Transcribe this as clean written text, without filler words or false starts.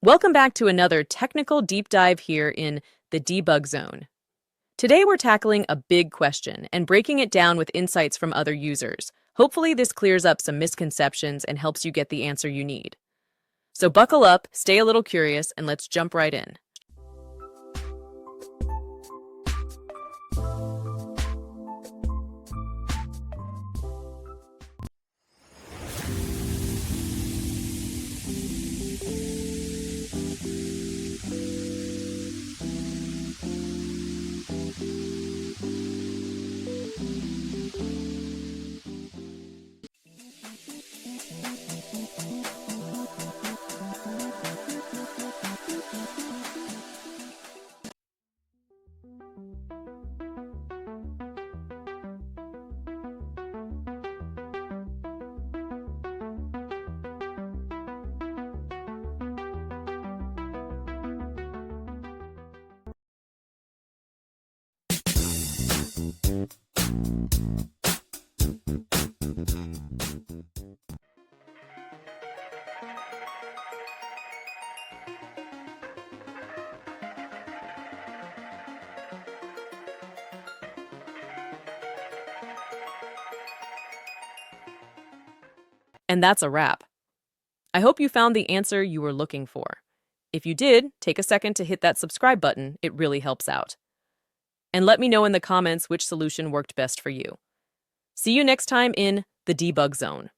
Welcome back to another technical deep dive here in the debug zone. Today we're tackling a big question and breaking it down with insights from other users. Hopefully this clears up some misconceptions and helps you get the answer you need. So buckle up, stay a little curious, and let's jump right in. And that's a wrap. I hope you found the answer you were looking for. If you did, take a second to hit that subscribe button. It really helps out. And let me know in the comments which solution worked best for you. See you next time in the debug zone.